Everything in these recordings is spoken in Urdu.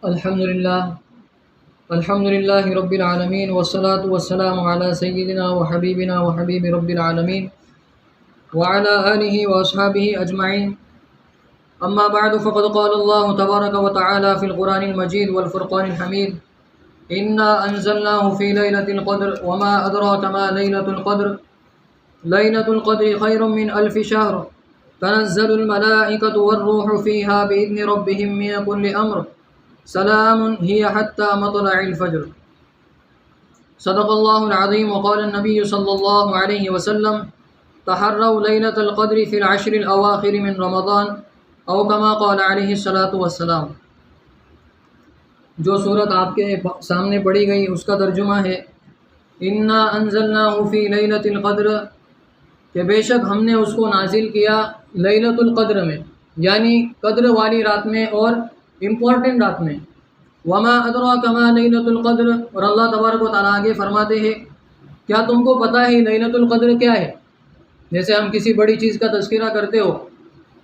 الحمد للہ رب العالمین والصلاة والسلام علی سیدنا وحبیبنا وحبیب رب العالمین وعلى آلہ واصحابہ اجمعین اما بعد فقد قال اللہ تبارک وتعالی فی القرآن المجید والفرقان الحمید انا انزلناه فی لیلۃ القدر وما ادراک ما لیلۃ القدر لیلۃ القدر خیر من الف شہر تنزل الملائکۃ والروح فیہا بإذن ربہم من کل امر سلام هي حتى مطلع الفجر صدق الله العظيم وقال النبي صلى الله عليه وسلم تحروا ليلة القدر في العشر الأواخر من رمضان او كما قال عليه الصلاة والسلام۔ جو صورت آپ کے سامنے پڑھی گئی اس کا ترجمہ ہے انا انزلناه في ليلة القدر، کہ بے شک ہم نے اس کو نازل کیا لیلۃ القدر میں، یعنی قدر والی رات میں اور امپورٹنٹ رات میں۔ وما ادراک ما لیلۃ القدر، اور اللہ تبارک و تعالیٰ آگے فرماتے ہیں کیا تم کو پتہ ہے لیلۃ القدر کیا ہے؟ جیسے ہم کسی بڑی چیز کا تذکرہ کرتے ہو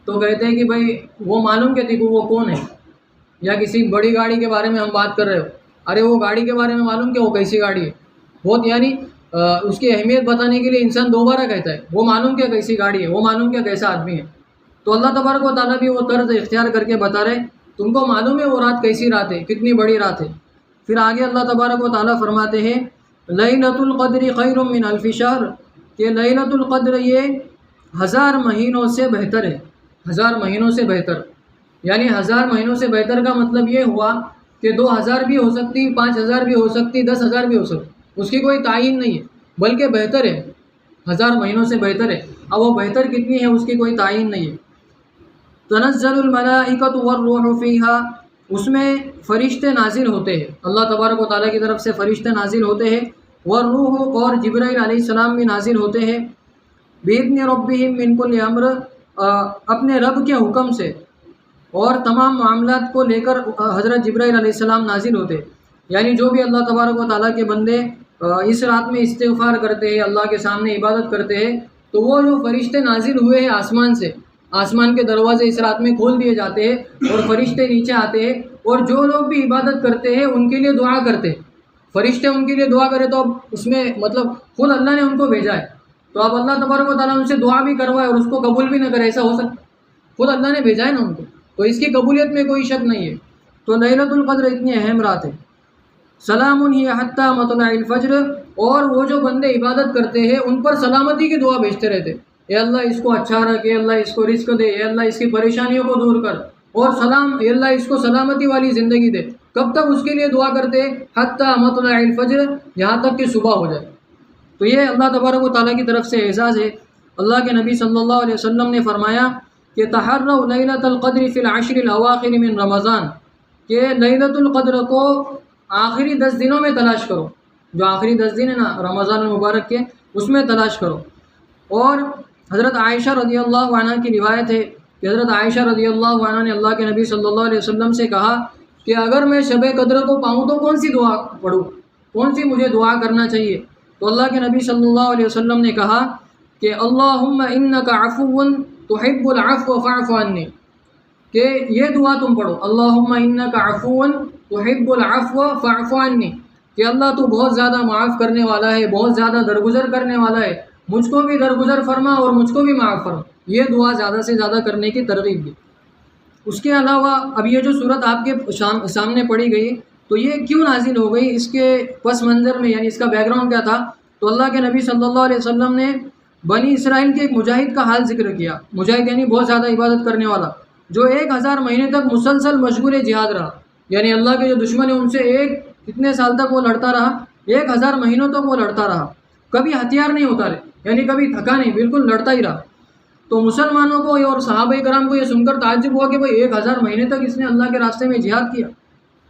تو کہتے ہیں کہ بھائی وہ معلوم کہ تھی وہ کون ہے، یا کسی بڑی گاڑی کے بارے میں ہم بات کر رہے ہو، ارے وہ گاڑی کے بارے میں معلوم کہ وہ کیسی گاڑی ہے، بہت یعنی اس کی اہمیت بتانے کے لیے انسان دوبارہ کہتا ہے وہ معلوم کیا کیسی گاڑی ہے، وہ معلوم کیا کیسا آدمی ہے۔ تو اللہ تبارک و تعالیٰ بھی وہ طرز اختیار کر کے بتا رہے تم کو معلوم ہے وہ رات کیسی رات ہے، کتنی بڑی رات ہے۔ پھر آگے اللہ تبارک و تعالیٰ فرماتے ہیں لیلۃ القدر خیر من الف شہر، کہ لیلۃ القدر یہ 1000 مہینوں سے بہتر ہے، 1000 مہینوں سے بہتر، یعنی 1000 مہینوں سے بہتر کا مطلب یہ ہوا کہ 2000 بھی ہو سکتی، 5000 بھی ہو سکتی، 10,000 بھی ہو سکتی، اس کی کوئی تعین نہیں ہے، بلکہ بہتر ہے، 1000 مہینوں سے بہتر ہے۔ اب وہ بہتر کتنی ہے اس کی کوئی تعین نہیں ہے۔ تنزل الملائکۃ والروح فیہا، اس میں فرشتے نازل ہوتے ہیں، اللہ تبارک و تعالیٰ کی طرف سے فرشتے نازل ہوتے ہیں، والروح اور جبرائیل علیہ السلام بھی نازل ہوتے ہیں، بإذن ربہم من کل امر، اپنے رب کے حکم سے، اور تمام معاملات کو لے کر حضرت جبرائیل علیہ السلام نازل ہوتے ہیں، یعنی جو بھی اللہ تبارک و تعالیٰ کے بندے اس رات میں استغفار کرتے ہیں، اللہ کے سامنے عبادت کرتے ہیں، تو وہ جو فرشتے نازل ہوئے ہیں آسمان سے، آسمان کے دروازے اس رات میں کھول دیے جاتے ہیں اور فرشتے نیچے آتے ہیں، اور جو لوگ بھی عبادت کرتے ہیں ان کے لیے دعا کرتے ہیں، فرشتے ان کے لیے دعا کرے تو اب اس میں مطلب خود اللہ نے ان کو بھیجا ہے، تو اب اللہ تبارک و تعالیٰ ان سے دعا بھی کروائے اور اس کو قبول بھی نہ کرے، ایسا ہو سکتا؟ خود اللہ نے بھیجا ہے نا ان کو، تو اس کی قبولیت میں کوئی شک نہیں ہے۔ تو لیلۃ القدر اتنی اہم رات ہے۔ سلام ہی حتی مطلع الفجر، اور وہ جو بندے عبادت کرتے ہیں ان پر سلامتی کی دعا بھیجتے رہتے، اے اللہ اس کو اچھا رکھ، اے اللہ اس کو رزق دے، اے اللہ اس کی پریشانیوں کو دور کر، اور سلام، اے اللہ اس کو سلامتی والی زندگی دے۔ کب تک اس کے لیے دعا کرتے؟ حتی مطلع الفجر، یہاں تک کہ صبح ہو جائے۔ تو یہ اللہ تبارک و تعالیٰ کی طرف سے اعزاز ہے۔ اللہ کے نبی صلی اللہ علیہ وسلم نے فرمایا کہ تحروا لیلۃ القدر فی العشر الاواخر من رمضان، کہ لیلۃ القدر کو آخری 10 دنوں میں تلاش کرو، جو آخری 10 دن ہے نا رمضان المبارک کے، اس میں تلاش کرو۔ اور حضرت عائشہ رضی اللہ عنہ کی روایت ہے کہ حضرت عائشہ رضی اللہ عنہ نے اللہ کے نبی صلی اللہ علیہ وسلم سے کہا کہ اگر میں شب قدر کو پاؤں تو کون سی دعا پڑھوں، کون سی مجھے دعا کرنا چاہیے؟ تو اللہ کے نبی صلی اللہ علیہ وسلم نے کہا کہ اللہم انک عفو تحب العفو فاعف عنی، کہ یہ دعا تم پڑھو، اللہم انک عفو تحب العفو فاعف عنی، کہ اللہ تو بہت زیادہ معاف کرنے والا ہے، بہت زیادہ درگزر کرنے والا ہے، مجھ کو بھی درگزر فرما اور مجھ کو بھی معاف فرما۔ یہ دعا زیادہ سے زیادہ کرنے کی ترغیب دی۔ اس کے علاوہ اب یہ جو صورت آپ کے سامنے پڑھی گئی تو یہ کیوں نازل ہو گئی، اس کے پس منظر میں یعنی اس کا بیک گراؤنڈ کیا تھا؟ تو اللہ کے نبی صلی اللہ علیہ وسلم نے بنی اسرائیل کے ایک مجاہد کا حال ذکر کیا، مجاہد یعنی بہت زیادہ عبادت کرنے والا، جو 1000 مہینے تک مسلسل مشغول جہاد رہا، یعنی اللہ کے جو دشمن ہیں ان سے کتنے سال تک وہ لڑتا رہا، 1000 مہینوں تک وہ لڑتا رہا، کبھی ہتھیار نہیں اتارے، یعنی کبھی تھکا نہیں، بالکل لڑتا ہی رہا۔ تو مسلمانوں کو اور صحابہ کرام کو یہ سن کر تعجب ہوا کہ بھئی 1000 مہینے تک اس نے اللہ کے راستے میں جہاد کیا،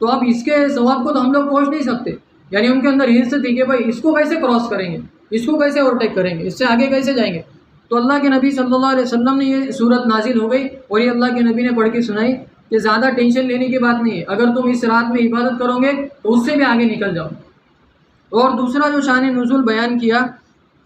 تو اب اس کے ثواب کو تو ہم لوگ پہنچ نہیں سکتے، یعنی ان کے اندر ہرس تھی کہ بھئی اس کو کیسے کراس کریں گے، اس کو کیسے اوورٹیک کریں گے، اس سے آگے کیسے جائیں گے۔ تو اللہ کے نبی صلی اللہ علیہ وسلم نے یہ صورت نازل ہو گئی اور یہ اللہ کے نبی نے پڑھ کے سنائی کہ زیادہ ٹینشن لینے کی بات نہیں ہے، اگر تم اس رات میں عبادت کرو گے تو اس سے بھی آگے نکل جاؤ۔ اور دوسرا جو شان نزول بیان کیا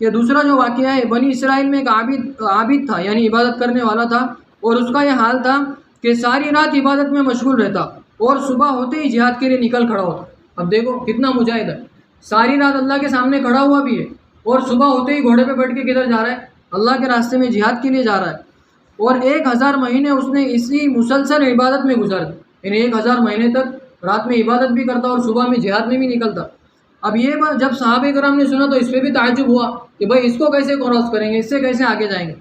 کہ دوسرا جو واقعہ ہے، بنی اسرائیل میں ایک عابد تھا، یعنی عبادت کرنے والا تھا، اور اس کا یہ حال تھا کہ ساری رات عبادت میں مشغول رہتا، اور صبح ہوتے ہی جہاد کے لیے نکل کھڑا ہوتا. اب دیکھو کتنا مجاہد ہے، ساری رات اللہ کے سامنے کھڑا ہوا بھی ہے، اور صبح ہوتے ہی گھوڑے پہ بیٹھ کے کدھر جا رہا ہے؟ اللہ کے راستے میں جہاد کے لیے جا رہا ہے. اور 1000 مہینے اس نے اسی مسلسل عبادت میں گزار دی، یعنی 1000 مہینے تک رات میں عبادت بھی کرتا اور صبح میں جہاد میں بھی نکلتا. اب یہ بات جب صحابہ کرام نے سنا تو اس پہ بھی تعجب ہوا کہ بھائی اس کو کیسے کراس کریں گے، اس سے کیسے آگے جائیں گے.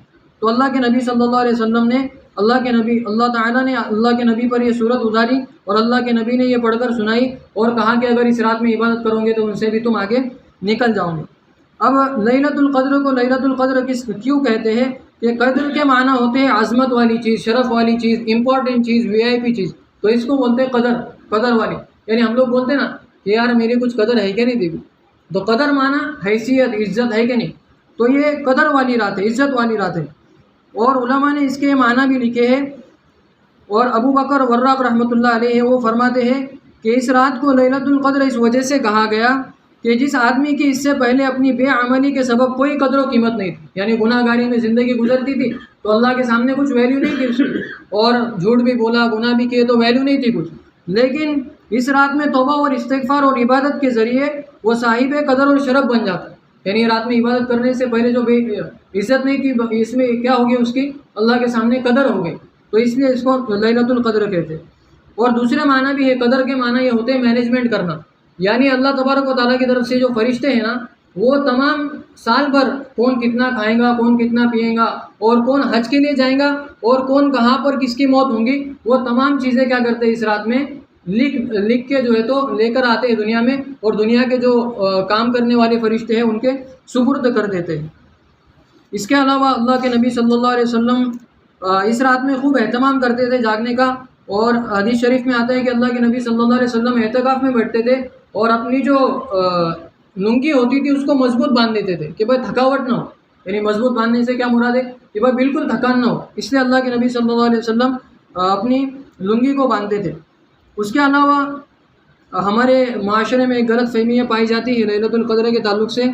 تو اللہ کے نبی صلی اللہ علیہ وسلم نے اللہ تعالیٰ نے اللہ کے نبی پر یہ صورت اتاری، اور اللہ کے نبی نے یہ پڑھ کر سنائی اور کہا کہ اگر اس رات میں عبادت کرو گے تو ان سے بھی تم آگے نکل جاؤ گے. اب لیلۃ القدر کو لیلۃ القدر کیوں کہتے ہیں؟ کہ قدر کے معنی ہوتے ہیں عظمت والی چیز، شرف والی چیز، امپورٹنٹ چیز، VIP چیز، تو اس کو بولتے ہیں قدر والی. یعنی ہم لوگ بولتے ہیں نا کہ یار میری کچھ قدر ہے کہ نہیں دیکھو، تو قدر معنی حیثیت، عزت ہے کہ نہیں، تو یہ قدر والی رات ہے، عزت والی رات ہے. اور علماء نے اس کے معنی بھی لکھے ہیں. اور ابو بکر وراق رحمۃ اللہ علیہ وہ فرماتے ہیں کہ اس رات کو لیلۃ القدر اس وجہ سے کہا گیا کہ جس آدمی کی اس سے پہلے اپنی بے عملی کے سبب کوئی قدر و قیمت نہیں تھی، یعنی گناہ گاری میں زندگی گزرتی تھی تو اللہ کے سامنے کچھ ویلیو نہیں تھی اس کی، اور جھوٹ بھی بولا، گناہ بھی کیے تو ویلیو نہیں تھی کچھ. لیکن اس رات میں توبہ اور استغفار اور عبادت کے ذریعے وہ صاحب قدر اور شرف بن جاتا ہے. یعنی رات میں عبادت کرنے سے پہلے جو بے عزت نہیں تھی، اس میں کیا ہوگی؟ اس کی اللہ کے سامنے قدر ہو گئی. تو اس لیے اس کو لیلۃ القدر کہتے ہیں. اور دوسرے معنی بھی ہے، قدر کے معنی یہ ہوتے ہیں مینجمنٹ کرنا، یعنی اللہ تبارک و تعالیٰ کی طرف سے جو فرشتے ہیں نا، وہ تمام سال بھر کون کتنا کھائے گا، کون کتنا پیے گا، اور کون حج کے لیے جائیں گا، اور کون کہاں پر کس کی موت ہوں گی، وہ تمام چیزیں کیا کرتے ہیں اس رات میں لکھ کے جو ہے تو لے کر آتے ہیں دنیا میں، اور دنیا کے جو کام کرنے والے فرشتے ہیں ان کے سپرد کر دیتے ہیں. اس کے علاوہ اللہ کے نبی صلی اللہ علیہ وسلم اس رات میں خوب اہتمام کرتے تھے جاگنے کا. اور حدیث شریف میں آتا ہے کہ اللہ کے نبی صلی اللہ علیہ وسلم اعتکاف میں بیٹھتے تھے اور اپنی جو لنگی ہوتی تھی اس کو مضبوط باندھ دیتے تھے کہ بھائی تھکاوٹ نہ ہو. یعنی مضبوط باندھنے سے کیا مراد ہے؟ کہ بھائی بالکل تھکان نہ ہو، اس لیے اللہ کے نبی صلی اللہ علیہ وسلم اپنی لنگی کو باندھتے تھے. اس کے علاوہ ہمارے معاشرے میں ایک غلط فہمیاں پائی جاتی ہے لیلۃ القدر کے تعلق سے،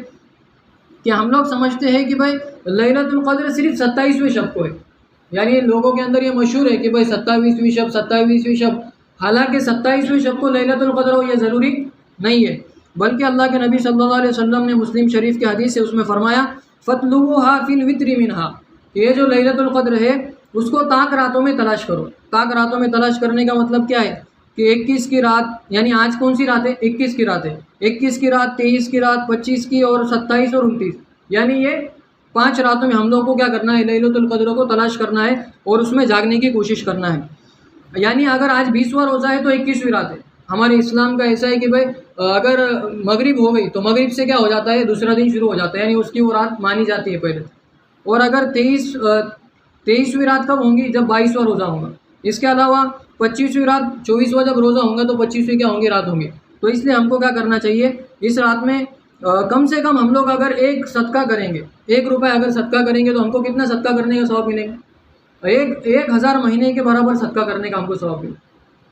کہ ہم لوگ سمجھتے ہیں کہ بھائی لیلۃ القدر صرف 27ویں شب کو ہے. یعنی لوگوں کے اندر یہ مشہور ہے کہ بھائی 27ویں شب 27ویں شب، حالانکہ 27ویں شب کو لیلۃ القدر ہو یہ ضروری نہیں ہے، بلکہ اللہ کے نبی صلی اللہ علیہ وسلم نے مسلم شریف کی حدیث سے اس میں فرمایا فَاطْلُبُوهَا فِي الْوِتْرِ مِنْهَا، کہ یہ جو لیلۃ القدر ہے اس کو طاق راتوں میں تلاش کرو. طاق راتوں میں تلاش کرنے کا مطلب کیا ہے؟ کہ 21 کی رات، یعنی آج کون سی رات ہے؟ 21 کی رات ہے. 21 کی رات، 23 کی رات، 25 کی، اور 27 اور 29، یعنی یہ 5 راتوں میں ہم لوگ کو کیا کرنا ہے؟ لیلۃ القدر کو تلاش کرنا ہے اور اس میں جاگنے کی کوشش کرنا ہے. یعنی اگر آج 20واں روزہ ہے تو 21ویں رات ہے. ہمارے اسلام کا ایسا ہے کہ بھائی اگر مغرب ہو گئی تو مغرب سے کیا ہو جاتا ہے؟ دوسرا دن شروع ہو جاتا ہے، یعنی اس کی وہ رات مانی جاتی ہے پہلے. اور اگر 23ویں رات کب ہوں گی؟ جب 22واں روزہ ہوگا. اس کے علاوہ 25ویں رات، 24واں جب روزہ ہوگا تو 25ویں کیا ہوں گی؟ رات ہوں گی. تو اس لیے ہم کو کیا کرنا چاہیے؟ اس رات میں کم سے کم ہم لوگ اگر ایک صدقہ کریں گے، 1 روپے اگر صدقہ کریں گے تو ہم کو کتنا صدقہ کرنے کا ثواب ملے گا؟ 1000 مہینے کے برابر صدقہ کرنے کا ہم کو ثواب ملے.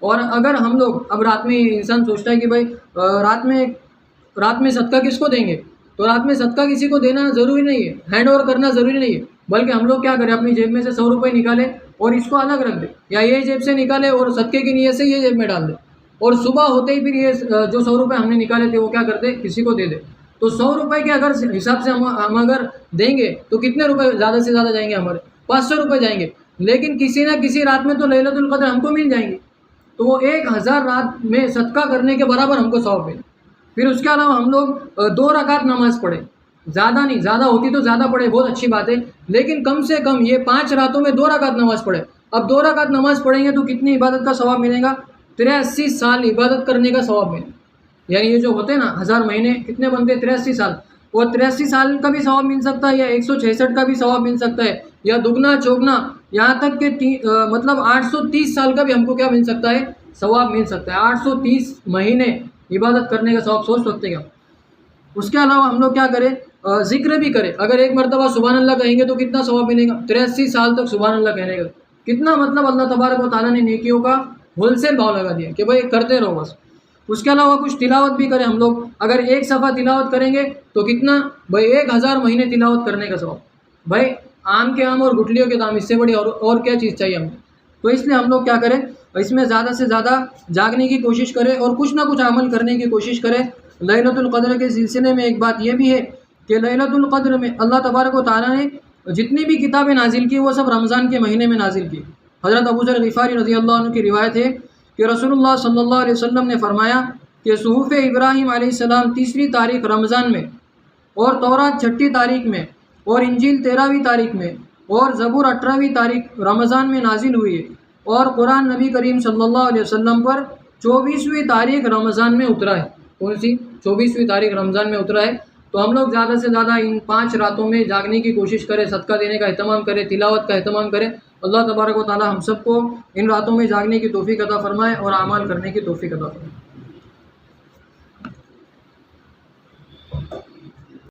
اور اگر ہم لوگ اب رات میں انسان سوچتا ہے کہ بھائی رات میں صدقہ کس کو دیں گے؟ تو رات میں صدقہ کسی کو دینا ضروری نہیں ہے، ہینڈ اوور کرنا ضروری نہیں ہے، بلکہ ہم لوگ کیا کریں؟ اپنی جیب میں سے 100 روپے نکالیں اور اس کو الگ رکھ دیں، یا یہ جیب سے نکالے اور صدقے کی نیت سے یہ جیب میں ڈال دیں، اور صبح ہوتے ہی پھر یہ جو 100 روپے ہم نے نکالے تھے وہ کیا کرتے؟ کسی کو دے دے. تو 100 روپے کے اگر حساب سے ہم اگر دیں گے تو کتنے روپے زیادہ سے زیادہ جائیں گے؟ ہمارے 500 روپے جائیں گے. لیکن کسی نہ کسی رات میں تو لیلۃ القدر ہم کو مل جائیں گے، تو وہ 1000 رات میں صدقہ کرنے کے برابر ہم کو ثواب ملے. پھر اس کے علاوہ ہم لوگ 2 رکعت نماز پڑھیں، زیادہ نہیں، زیادہ ہوتی تو زیادہ پڑھے، بہت اچھی بات ہے، لیکن کم سے کم یہ 5 راتوں میں 2 رکعت نماز پڑھے. اب 2 رکعت نماز پڑھیں گے تو کتنی عبادت کا ثواب ملے گا؟ 83 سال عبادت کرنے کا ثواب ملے. یعنی یہ جو ہوتے ہیں نا 1000 مہینے کتنے بنتے ہیں؟ 83 سال. اور 83 سال کا بھی ثواب مل سکتا ہے، یا 166 کا بھی ثواب مل سکتا ہے، یا دگنا چوگنا، یہاں تک کہ مطلب 830 سال کا بھی ہم کو کیا مل سکتا ہے؟ ثواب مل سکتا ہے. 830 مہینے عبادت کرنے کا ثواب سوچ سکتے ہیں. اس کے علاوہ ہم لوگ کیا کریں؟ ذکر بھی کریں. اگر 1 مرتبہ سبحان اللہ کہیں گے تو کتنا ثواب ملے گا؟ 83 سال تک سبحان اللہ کہنے کا کتنا مطلب اللہ تبارک و تعالیٰ نے نیکیوں کا ہول سیل بھاؤ لگا دیا کہ بھائی کرتے رہو بس. اس کے علاوہ کچھ تلاوت بھی کریں ہم لوگ. اگر 1 صفحہ تلاوت کریں گے تو کتنا؟ بھائی 1000 مہینے تلاوت کرنے کا ثواب. بھائی آم کے آم اور گٹلیوں کے دام، اس سے بڑی اور کیا چیز چاہیے ہمیں؟ تو اس لیے ہم لوگ کیا کریں؟ اس میں زیادہ سے زیادہ جاگنے کی کوشش کرے اور کچھ نہ کچھ عمل کرنے کی کوشش کرے۔ لیلۃ القدر کے سلسلے میں ایک بات یہ بھی ہے کہ لیلۃ القدر میں اللہ تبارک و تعالیٰ نے جتنی بھی کتابیں نازل کی وہ سب رمضان کے مہینے میں نازل کی۔ حضرت ابو ذر غفاری رضی اللہ عنہ کی روایت ہے کہ رسول اللہ صلی اللہ علیہ وسلم نے فرمایا کہ صحف ابراہیم علیہ السلام 30 تاریخ رمضان میں، اور تورات 6 تاریخ میں، اور انجیل 13 تاریخ میں، اور زبور 18 تاریخ رمضان میں نازل ہوئی ہے، اور قرآن نبی کریم صلی اللہ علیہ وسلم پر 24ویں تاریخ رمضان میں اترا ہے۔ کون سی 24ویں تاریخ رمضان میں اترا ہے؟ تو ہم لوگ زیادہ سے زیادہ ان 5 راتوں میں جاگنے کی کوشش کریں، صدقہ دینے کا اہتمام کریں، تلاوت کا اہتمام کریں۔ اللہ تبارک و تعالی ہم سب کو ان راتوں میں جاگنے کی توفیق عطا فرمائے اور اعمال کرنے کی توفیق عطا فرمائے۔